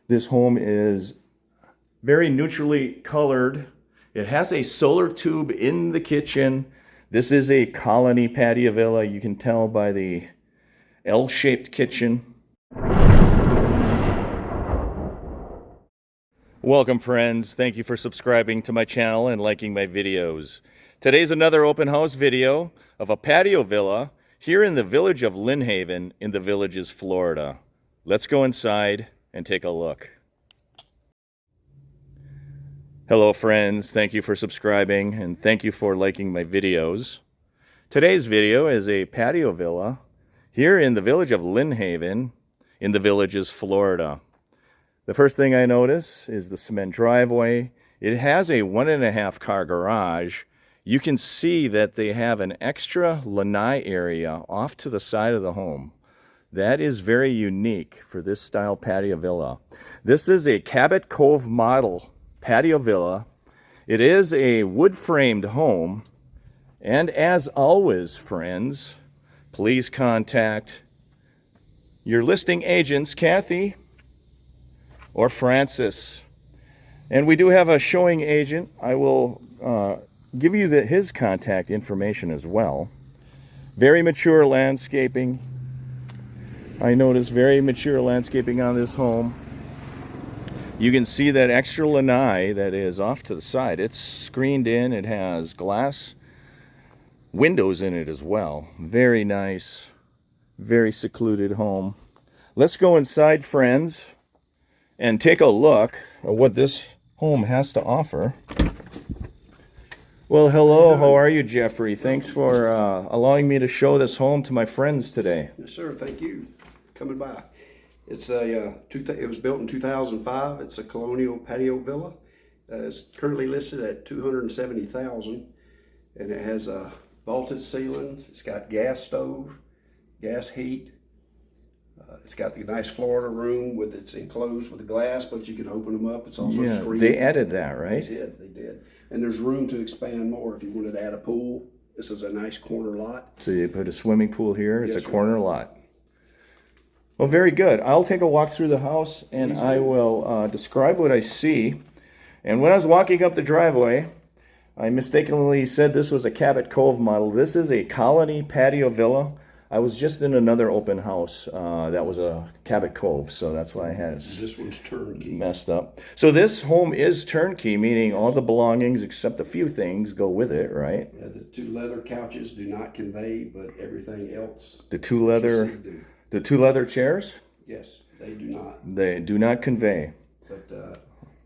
This home is very neutrally colored. It has a solar tube in the kitchen. This is a colony patio villa. You can tell by the L-shaped kitchen. Welcome, friends. Thank you for subscribing to my channel and liking my videos. Today's another open house video of a patio villa here in the Village of Lynnhaven in the Villages, Florida. Let's go inside and take a look. Hello, friends. Thank you for subscribing and thank you for liking my videos. Today's video is a patio villa here in the Village of Lynnhaven in the Villages, Florida. The first thing I notice is the cement driveway. It has a 1.5 car garage. You can see that they have an extra lanai area off to the side of the home. That is very unique for this style patio villa. This is a Cabot Cove model patio villa. It is a wood-framed home. And as always, friends, please contact your listing agents, Kathy or Francis. And we do have a showing agent. I will give you his contact information as well. Very mature landscaping. I noticed very mature landscaping on this home. You can see that extra lanai that is off to the side. It's screened in. It has glass windows in it as well. Very nice, very secluded home. Let's go inside, friends, and take a look at what this home has to offer. Well, hello, how are you, Jeffrey? Thanks for allowing me to show this home to my friends today. Yes, sir. Thank you for coming by. It's it was built in 2005. It's a colonial patio villa. It's currently listed at $270,000, and it has vaulted ceilings. It's got gas stove, gas heat. It's got the nice Florida room with it's enclosed with the glass, but you can open them up. It's also screened. They added that, right? They did. And there's room to expand more if you wanted to add a pool. This is a nice corner lot. So you put a swimming pool here. It's Yes, a sir. corner lot. Well, very good. I'll take a walk through the house and I will describe what I see. And when I was walking up the driveway, I mistakenly said this was a Cabot Cove model. This is a colony patio villa. I was just in another open house that was a Cabot Cove, so that's why I had it This one's turnkey. messed up. So this home is turnkey, meaning all the belongings except a few things go with it, right? Yeah, the two leather couches do not convey, but everything else. The two leather chairs, Yes, they do not. they do not convey. But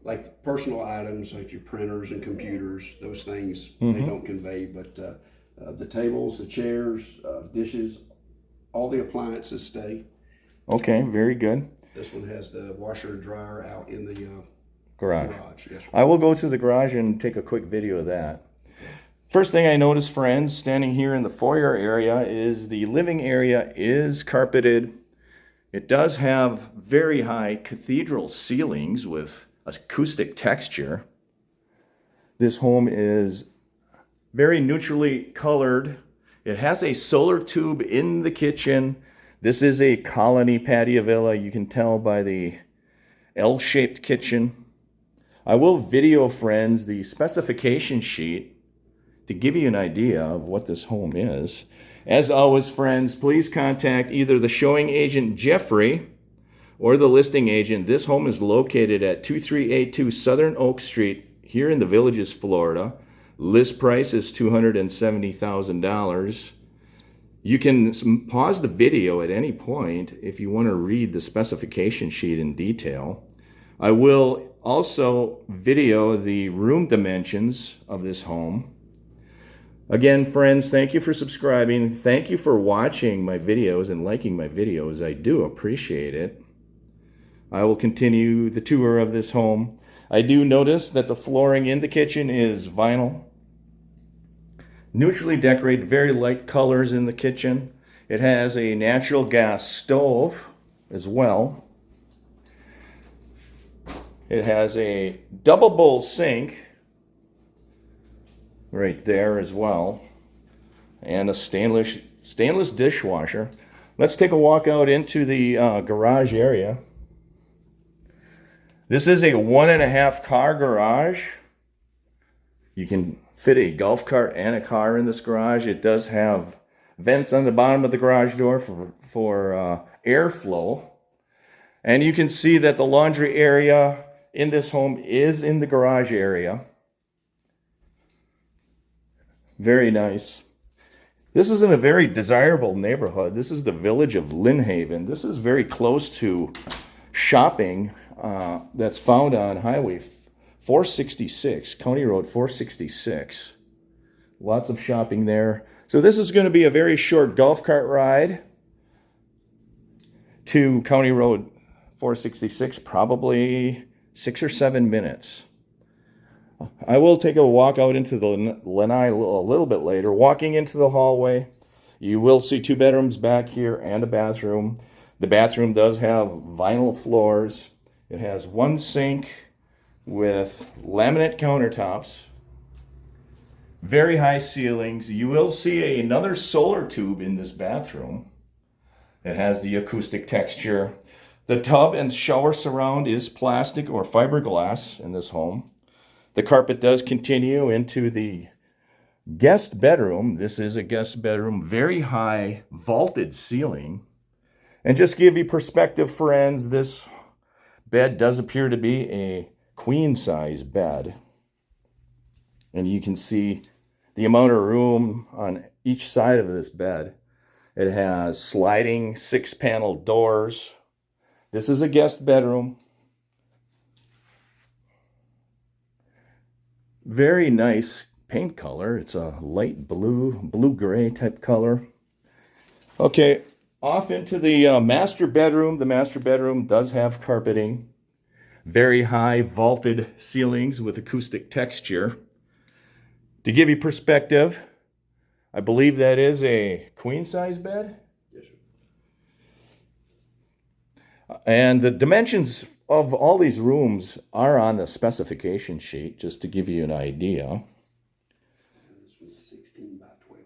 like the personal items, like your printers and computers, those things, they don't convey. But the tables, the chairs, dishes, all the appliances stay. Okay, very good. This one has the washer and dryer out in the Garage. Yes, sir. I will go to the garage and take a quick video of that. First thing I noticed, friends, standing here in the foyer area is the living area is carpeted. It does have very high cathedral ceilings with acoustic texture. This home is very neutrally colored. It has a solar tube in the kitchen. This is a colony patio villa. You can tell by the L-shaped kitchen. I will video, friends, the specification sheet to give you an idea of what this home is. As always, friends, please contact either the showing agent, Jeffrey, or the listing agent. This home is located at 2382 Southern Oak Street here in the Villages, Florida. List price is $270,000. You can pause the video at any point if you want to read the specification sheet in detail. I will also video the room dimensions of this home. Again, friends, thank you for subscribing. Thank you for watching my videos and liking my videos. I do appreciate it. I will continue the tour of this home. I do notice that the flooring in the kitchen is vinyl. Neutrally decorated, very light colors in the kitchen. It has a natural gas stove as well. It has a double bowl sink right there as well, and a stainless dishwasher. Let's take a walk out into the garage area. This is a 1.5 car garage. You can fit a golf cart and a car in this garage. It does have vents on the bottom of the garage door for airflow. And you can see that the laundry area in this home is in the garage area. Very nice. This is in a very desirable neighborhood. This is the Village of Lynnhaven. This is very close to shopping that's found on Highway 466, County Road 466. Lots of shopping there. So this is going to be a very short golf cart ride to County Road 466, probably 6 or 7 minutes. I will take a walk out into the lanai a little bit later. Walking into the hallway, you will see 2 bedrooms back here and a bathroom. The bathroom does have vinyl floors. It has 1 sink with laminate countertops. Very high ceilings. You will see another solar tube in this bathroom. It has the acoustic texture. The tub and shower surround is plastic or fiberglass in this home. The carpet does continue into the guest bedroom. This is a guest bedroom, very high vaulted ceiling. And just to give you perspective, friends, this bed does appear to be a queen size bed. And you can see the amount of room on each side of this bed. It has sliding 6-panel doors. This is a guest bedroom. Very nice paint color. It's a light blue-gray type color. Okay, off into the master bedroom. The master bedroom does have carpeting. Very high vaulted ceilings with acoustic texture. To give you perspective, I believe that is a queen-size bed. Yes, sir. And the dimensions of all these rooms are on the specification sheet, just to give you an idea. This was 16 by 12.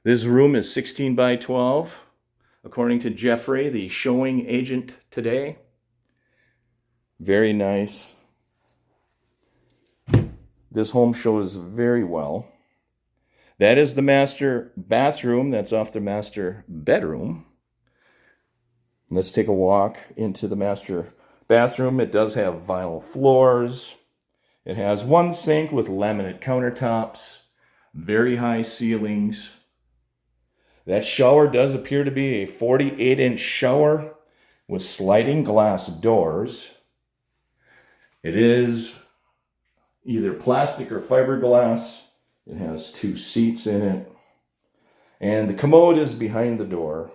This room is 16 by 12, according to Jeffrey, the showing agent today. Very nice. This home shows very well. That is the master bathroom. That's off the master bedroom. Let's take a walk into the master bathroom. It does have vinyl floors. It has 1 sink with laminate countertops, very high ceilings. That shower does appear to be a 48-inch shower with sliding glass doors. It is either plastic or fiberglass. It has 2 seats in it. And the commode is behind the door.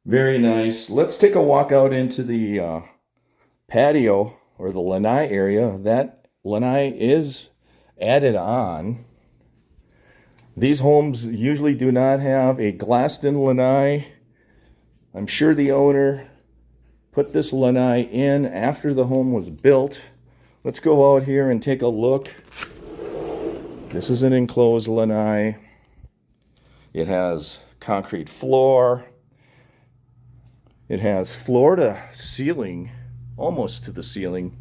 Very nice. Let's take a walk out into the patio or the lanai area. That lanai is added on. These homes usually do not have a glassed-in lanai. I'm sure the owner put this lanai in after the home was built. Let's go out here and take a look. This is an enclosed lanai. It has concrete floor. It has floor to ceiling, almost to the ceiling,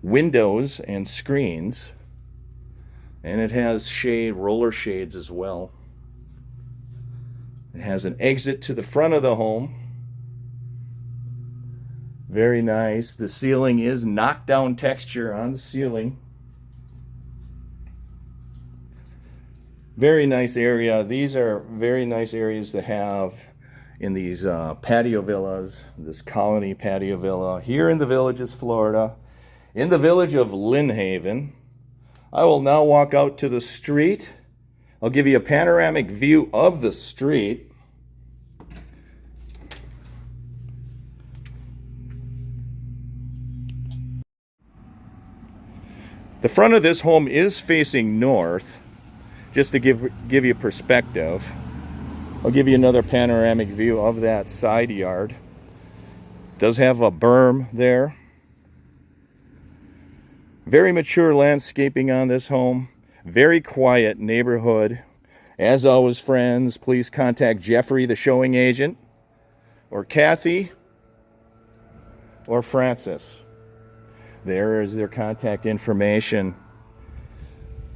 windows and screens. And it has roller shades as well. It has an exit to the front of the home. Very nice. The ceiling is knockdown texture on the ceiling. Very nice area. These are very nice areas to have in these patio villas, this colony patio villa here in the Villages, Florida, in the Village of Lynnhaven. I will now walk out to the street. I'll give you a panoramic view of the street. The front of this home is facing north, just to give you perspective. I'll give you another panoramic view of that side yard. It does have a berm there. Very mature landscaping on this home. Very quiet neighborhood. As always, friends, please contact Jeffrey, the showing agent, or Kathy, or Francis. There is their contact information.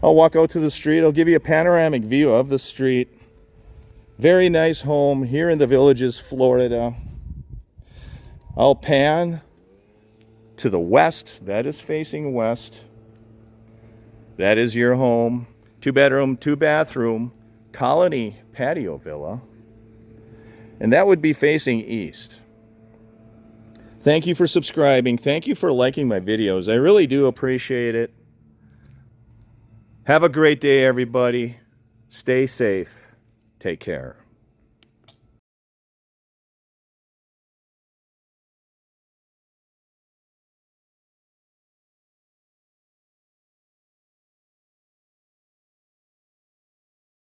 I'll walk out to the street. I'll give you a panoramic view of the street. Very nice home here in the Villages, Florida. I'll pan to the west. That is facing west. That is your home. 2-bedroom, 2-bathroom, colony patio villa. And that would be facing east. Thank you for subscribing. Thank you for liking my videos. I really do appreciate it. Have a great day, everybody. Stay safe. Take care.